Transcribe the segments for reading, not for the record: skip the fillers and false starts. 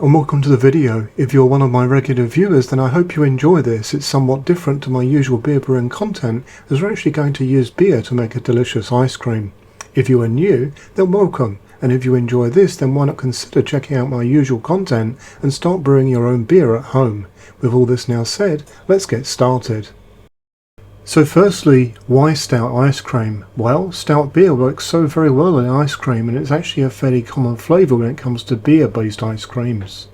and welcome to the video. If you're one of my regular viewers, then I hope you enjoy this. It's somewhat different to my usual beer brewing content, as we're actually going to use beer to make a delicious ice cream. If you are new, then welcome, and if you enjoy this, then why not consider checking out my usual content and start brewing your own beer at home. With all this now said, let's get started. So firstly, why stout ice cream? Well, stout beer works so very well in ice cream, and it's actually a fairly common flavour when it comes to beer-based ice creams.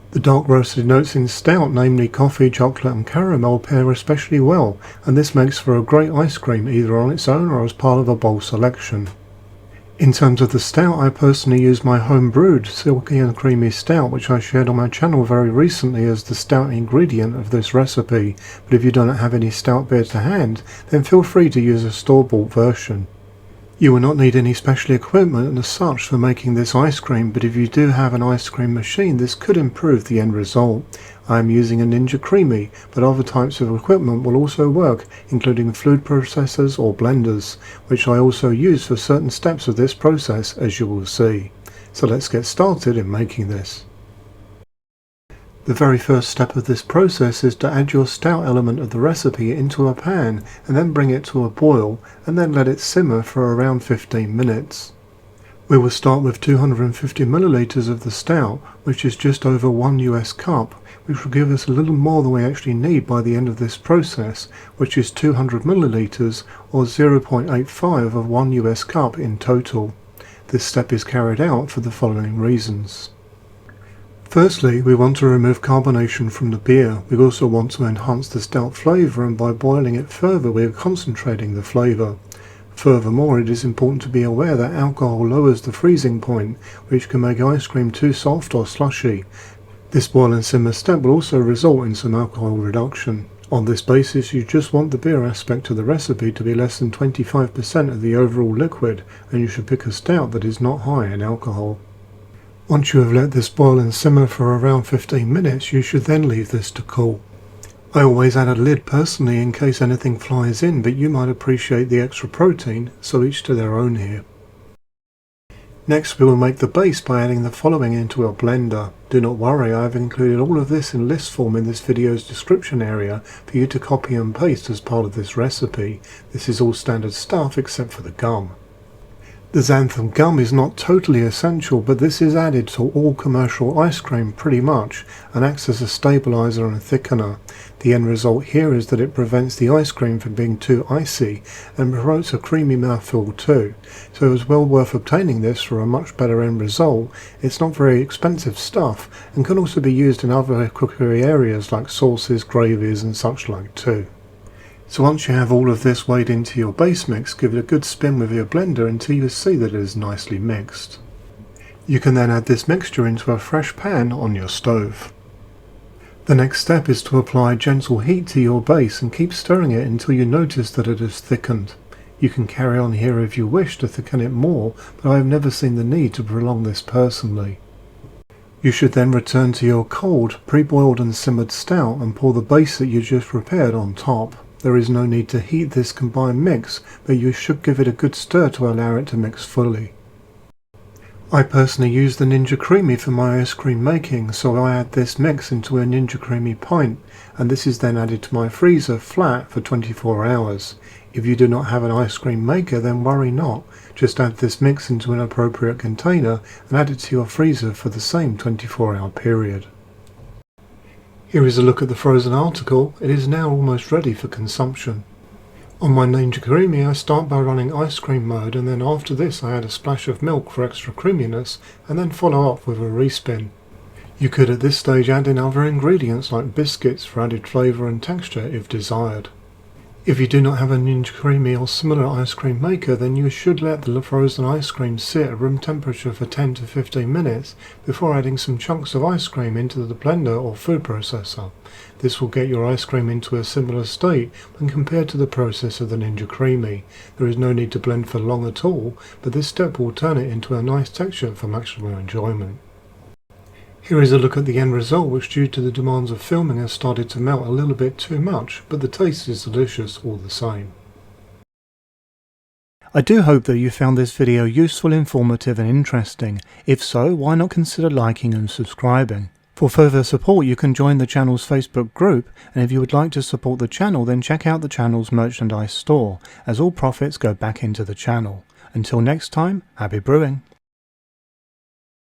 The dark roasted notes in stout, namely coffee, chocolate and caramel, pair especially well, and this makes for a great ice cream either on its own or as part of a bowl selection. In terms of the stout, I personally use my home brewed silky and creamy stout, which I shared on my channel very recently as the stout ingredient of this recipe, but if you don't have any stout beer to hand, then feel free to use a store-bought version. You will not need any special equipment as such for making this ice cream, but if you do have an ice cream machine, this could improve the end result. I am using a Ninja Creami, but other types of equipment will also work, including food processors or blenders, which I also use for certain steps of this process, as you will see. So let's get started in making this. The very first step of this process is to add your stout element of the recipe into a pan and then bring it to a boil and then let it simmer for around 15 minutes. We will start with 250 milliliters of the stout, which is just over 1 US cup, which will give us a little more than we actually need by the end of this process, which is 200 milliliters or 0.85 of 1 US cup in total. This step is carried out for the following reasons. Firstly, we want to remove carbonation from the beer. We also want to enhance the stout flavour, and by boiling it further we are concentrating the flavour. Furthermore, it is important to be aware that alcohol lowers the freezing point, which can make ice cream too soft or slushy. This boil and simmer step will also result in some alcohol reduction. On this basis, you just want the beer aspect of the recipe to be less than 25% of the overall liquid, and you should pick a stout that is not high in alcohol. Once you have let this boil and simmer for around 15 minutes, you should then leave this to cool. I always add a lid personally in case anything flies in, but you might appreciate the extra protein, so each to their own here. Next we will make the base by adding the following into a blender. Do not worry, I have included all of this in list form in this video's description area for you to copy and paste as part of this recipe. This is all standard stuff except for the gum. The xanthan gum is not totally essential, but this is added to all commercial ice cream pretty much and acts as a stabilizer and a thickener. The end result here is that it prevents the ice cream from being too icy and promotes a creamy mouthfeel too. So it was well worth obtaining this for a much better end result. It's not very expensive stuff and can also be used in other cookery areas like sauces, gravies and such like too. So once you have all of this weighed into your base mix, give it a good spin with your blender until you see that it is nicely mixed. You can then add this mixture into a fresh pan on your stove. The next step is to apply gentle heat to your base and keep stirring it until you notice that it is thickened. You can carry on here if you wish to thicken it more, but I have never seen the need to prolong this personally. You should then return to your cold, pre-boiled and simmered stout and pour the base that you just prepared on top. There is no need to heat this combined mix, but you should give it a good stir to allow it to mix fully. I personally use the Ninja Creami for my ice cream making, so I add this mix into a Ninja Creami pint, and this is then added to my freezer flat for 24 hours. If you do not have an ice cream maker, then worry not. Just add this mix into an appropriate container and add it to your freezer for the same 24-hour period. Here is a look at the frozen article. It is now almost ready for consumption. On my Ninja Creami, I start by running ice cream mode, and then after this I add a splash of milk for extra creaminess and then follow up with a respin. You could at this stage add in other ingredients like biscuits for added flavour and texture if desired. If you do not have a Ninja Creami or similar ice cream maker, then you should let the frozen ice cream sit at room temperature for 10 to 15 minutes before adding some chunks of ice cream into the blender or food processor. This will get your ice cream into a similar state when compared to the process of the Ninja Creami. There is no need to blend for long at all, but this step will turn it into a nice texture for maximum enjoyment. Here is a look at the end result, which due to the demands of filming has started to melt a little bit too much, but the taste is delicious all the same. I do hope that you found this video useful, informative and interesting. If so, why not consider liking and subscribing? For further support you can join the channel's Facebook group, and if you would like to support the channel then check out the channel's merchandise store, as all profits go back into the channel. Until next time, happy brewing!